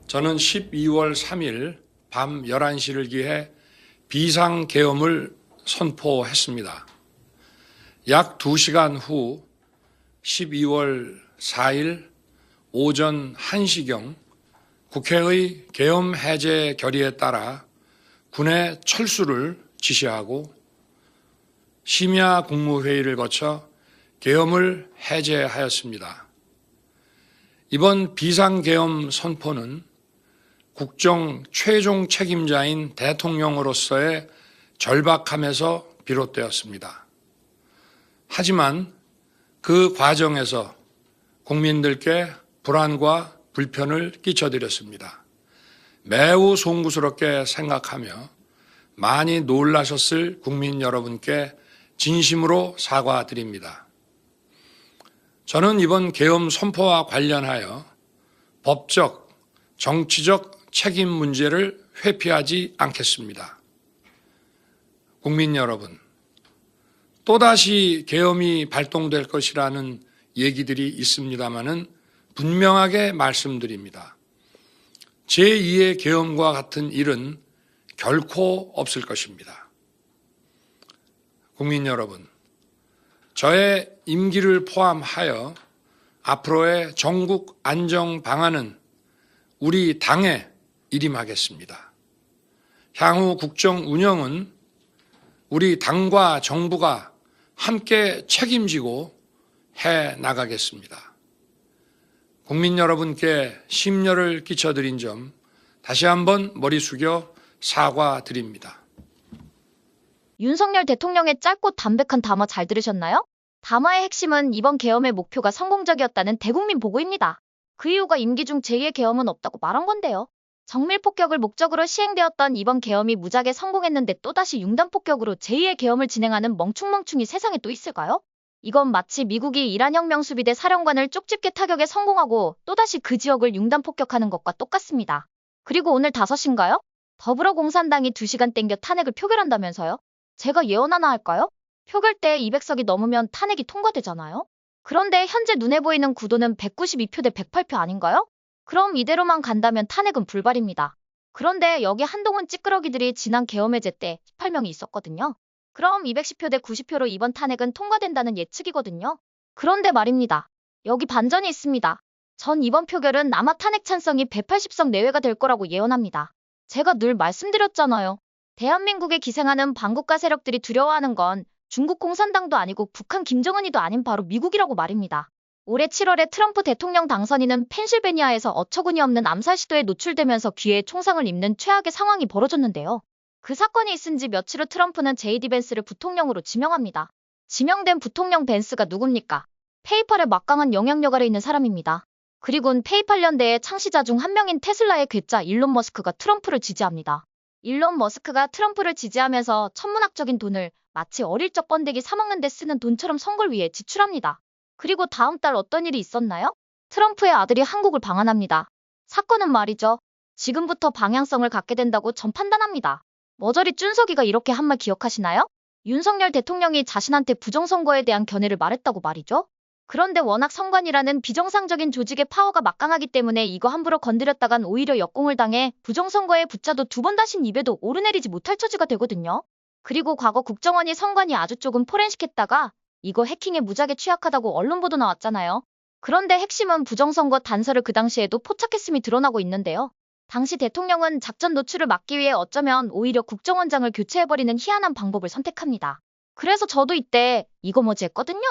저는 12월 3일 밤 11시를 기해 비상계엄을 선포했습니다. 약 2시간 후 12월 4일 오전 1시경 국회의 계엄 해제 결의에 따라 군의 철수를 지시하고 심야 국무회의를 거쳐 계엄을 해제하였습니다. 이번 비상계엄 선포는 국정 최종 책임자인 대통령으로서의 절박함에서 비롯되었습니다. 하지만 그 과정에서 국민들께 불안과 불편을 끼쳐드렸습니다. 매우 송구스럽게 생각하며 많이 놀라셨을 국민 여러분께 진심으로 사과드립니다. 저는 이번 계엄 선포와 관련하여 법적, 정치적 책임 문제를 회피하지 않겠습니다. 국민 여러분, 또다시 계엄이 발동될 것이라는 얘기들이 있습니다마는 분명하게 말씀드립니다. 제2의 계엄과 같은 일은 결코 없을 것입니다. 국민 여러분, 저의 임기를 포함하여 앞으로의 전국 안정 방안은 우리 당에 일임하겠습니다. 향후 국정 운영은 우리 당과 정부가 함께 책임지고 해 나가겠습니다. 국민 여러분께 심려를 끼쳐드린 점 다시 한번 머리 숙여 사과드립니다. 윤석열 대통령의 짧고 담백한 담화 잘 들으셨나요? 담화의 핵심은 이번 계엄의 목표가 성공적이었다는 대국민 보고입니다. 그 이유가 임기 중 제2의 계엄은 없다고 말한 건데요. 정밀 폭격을 목적으로 시행되었던 이번 계엄이 무작에 성공했는데 또다시 융단 폭격으로 제2의 계엄을 진행하는 멍충멍충이 세상에 또 있을까요? 이건 마치 미국이 이란 혁명 수비대 사령관을 쪽집게 타격에 성공하고 또다시 그 지역을 융단 폭격하는 것과 똑같습니다. 그리고 오늘 5시인가요? 더불어공산당이 2시간 땡겨 탄핵을 표결한다면서요? 제가 예언 하나 할까요? 표결때 200석이 넘으면 탄핵이 통과되잖아요? 그런데 현재 눈에 보이는 구도는 192표 대 108표 아닌가요? 그럼 이대로만 간다면 탄핵은 불발입니다. 그런데 여기 한동훈 찌끄러기들이 지난 계엄 해제 때 18명이 있었거든요. 그럼 210표 대 90표로 이번 탄핵은 통과된다는 예측이거든요. 그런데 말입니다. 여기 반전이 있습니다. 전 이번 표결은 아마 탄핵 찬성이 180석 내외가 될 거라고 예언합니다. 제가 늘 말씀드렸잖아요. 대한민국에 기생하는 반국가 세력들이 두려워하는 건 중국 공산당도 아니고 북한 김정은이도 아닌 바로 미국이라고 말입니다. 올해 7월에 트럼프 대통령 당선인은 펜실베니아에서 어처구니 없는 암살 시도에 노출되면서 귀에 총상을 입는 최악의 상황이 벌어졌는데요. 그 사건이 있은 지 며칠 후 트럼프는 제이디 벤스를 부통령으로 지명합니다. 지명된 부통령 벤스가 누굽니까? 페이팔에 막강한 영향력 아래 있는 사람입니다. 그리고는 페이팔 연대의 창시자 중 한 명인 테슬라의 괴짜 일론 머스크가 트럼프를 지지합니다. 일론 머스크가 트럼프를 지지하면서 천문학적인 돈을 마치 어릴 적 번데기 사먹는 데 쓰는 돈처럼 선거를 위해 지출합니다. 그리고 다음 달 어떤 일이 있었나요? 트럼프의 아들이 한국을 방한합니다. 사건은 말이죠. 지금부터 방향성을 갖게 된다고 전 판단합니다. 머저리 쭌석이가 이렇게 한 말 기억하시나요? 윤석열 대통령이 자신한테 부정선거에 대한 견해를 말했다고 말이죠. 그런데 워낙 선관위라는 비정상적인 조직의 파워가 막강하기 때문에 이거 함부로 건드렸다간 오히려 역공을 당해 부정선거에 붙자도 2번 다신 입에도 오르내리지 못할 처지가 되거든요. 그리고 과거 국정원이 선관위 아주 조금 포렌식했다가 이거 해킹에 무지하게 취약하다고 언론 보도 나왔잖아요. 그런데 핵심은 부정선거 단서를 그 당시에도 포착했음이 드러나고 있는데요. 당시 대통령은 작전 노출을 막기 위해 어쩌면 오히려 국정원장을 교체해버리는 희한한 방법을 선택합니다. 그래서 저도 이때 이거 뭐지 했거든요.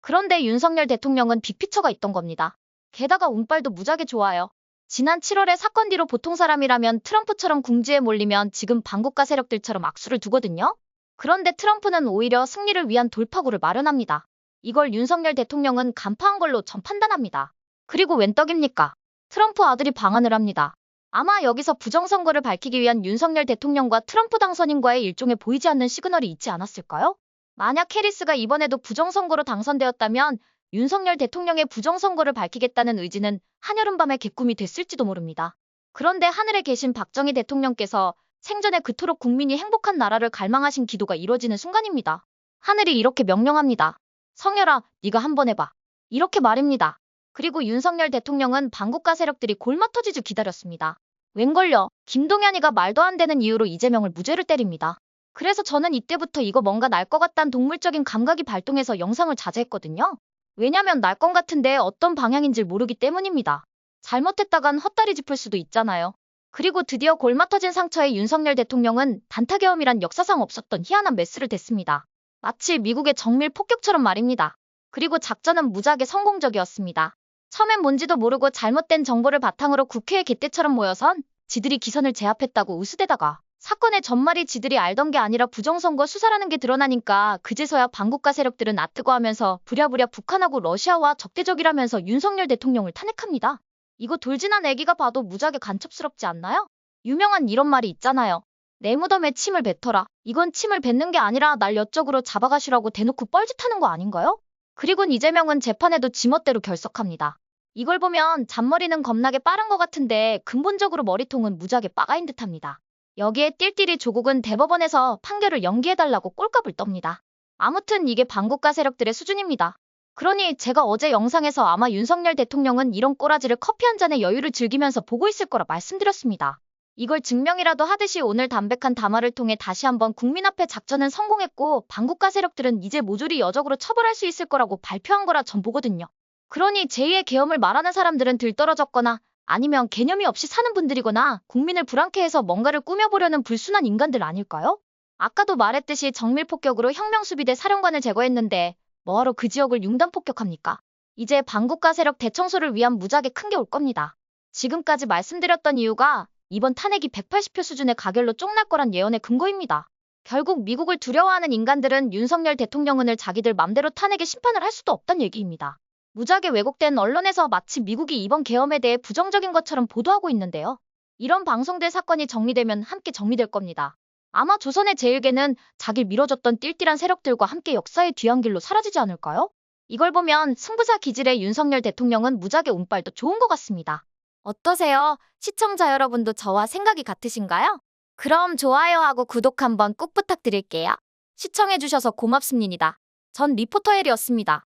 그런데 윤석열 대통령은 빅피처가 있던 겁니다. 게다가 운빨도 무지하게 좋아요. 지난 7월에 사건 뒤로 보통 사람이라면 트럼프처럼 궁지에 몰리면 지금 반국가 세력들처럼 악수를 두거든요. 그런데 트럼프는 오히려 승리를 위한 돌파구를 마련합니다. 이걸 윤석열 대통령은 간파한 걸로 전 판단합니다. 그리고 웬 떡입니까? 트럼프 아들이 방한을 합니다. 아마 여기서 부정선거를 밝히기 위한 윤석열 대통령과 트럼프 당선인과의 일종의 보이지 않는 시그널이 있지 않았을까요? 만약 해리스가 이번에도 부정선거로 당선되었다면 윤석열 대통령의 부정선거를 밝히겠다는 의지는 한여름밤의 개꿈이 됐을지도 모릅니다. 그런데 하늘에 계신 박정희 대통령께서 생전에 그토록 국민이 행복한 나라를 갈망하신 기도가 이루어지는 순간입니다. 하늘이 이렇게 명령합니다. 성열아, 네가 한번 해봐. 이렇게 말입니다. 그리고 윤석열 대통령은 반국가 세력들이 골마 터지주 기다렸습니다. 웬걸요? 김동연이가 말도 안 되는 이유로 이재명을 무죄를 때립니다. 그래서 저는 이때부터 이거 뭔가 날 것 같단 동물적인 감각이 발동해서 영상을 자제했거든요. 왜냐면 날 것 같은데 어떤 방향인지 모르기 때문입니다. 잘못했다간 헛다리 짚을 수도 있잖아요. 그리고 드디어 골마 터진 상처에 윤석열 대통령은 단타계엄이란 역사상 없었던 희한한 메스를 댔습니다. 마치 미국의 정밀 폭격처럼 말입니다. 그리고 작전은 무지하게 성공적이었습니다. 처음엔 뭔지도 모르고 잘못된 정보를 바탕으로 국회에 개떼처럼 모여선 지들이 기선을 제압했다고 우스대다가 사건의 전말이 지들이 알던 게 아니라 부정선거 수사라는 게 드러나니까 그제서야 반국가 세력들은 아뜨거 하면서 부랴부랴 북한하고 러시아와 적대적이라면서 윤석열 대통령을 탄핵합니다. 이거 돌진한 애기가 봐도 무지하게 간첩스럽지 않나요? 유명한 이런 말이 있잖아요. 내 무덤에 침을 뱉어라. 이건 침을 뱉는 게 아니라 날 여쪽으로 잡아가시라고 대놓고 뻘짓하는 거 아닌가요? 그리곤 이재명은 재판에도 지멋대로 결석합니다. 이걸 보면 잔머리는 겁나게 빠른 것 같은데 근본적으로 머리통은 무지하게 빠가인 듯합니다. 여기에 띨띨이 조국은 대법원에서 판결을 연기해달라고 꼴값을 떱니다. 아무튼 이게 반국가 세력들의 수준입니다. 그러니 제가 어제 영상에서 아마 윤석열 대통령은 이런 꼬라지를 커피 한 잔의 여유를 즐기면서 보고 있을 거라 말씀드렸습니다. 이걸 증명이라도 하듯이 오늘 담백한 담화를 통해 다시 한번 국민 앞에 작전은 성공했고 반국가 세력들은 이제 모조리 여적으로 처벌할 수 있을 거라고 발표한 거라 전 보거든요. 그러니 제2의 계엄을 말하는 사람들은 들떨어졌거나 아니면 개념이 없이 사는 분들이거나 국민을 불안케 해서 뭔가를 꾸며보려는 불순한 인간들 아닐까요? 아까도 말했듯이 정밀폭격으로 혁명수비대 사령관을 제거했는데 뭐하러 그 지역을 융단폭격합니까? 이제 반국가 세력 대청소를 위한 무지하게 큰 게 올 겁니다. 지금까지 말씀드렸던 이유가 이번 탄핵이 180표 수준의 가결로 쫑날 거란 예언의 근거입니다. 결국 미국을 두려워하는 인간들은 윤석열 대통령을 자기들 맘대로 탄핵의 심판을 할 수도 없단 얘기입니다. 무지하게 왜곡된 언론에서 마치 미국이 이번 계엄에 대해 부정적인 것처럼 보도하고 있는데요. 이런 방송들 사건이 정리되면 함께 정리될 겁니다. 아마 조선의 제일계는 자길 밀어줬던 띨띨한 세력들과 함께 역사의 뒤안길로 사라지지 않을까요? 이걸 보면 승부사 기질의 윤석열 대통령은 무지하게 운빨도 좋은 것 같습니다. 어떠세요? 시청자 여러분도 저와 생각이 같으신가요? 그럼 좋아요하고 구독 한번 꾹 부탁드릴게요. 시청해주셔서 고맙습니다. 전 리포터 헬이었습니다.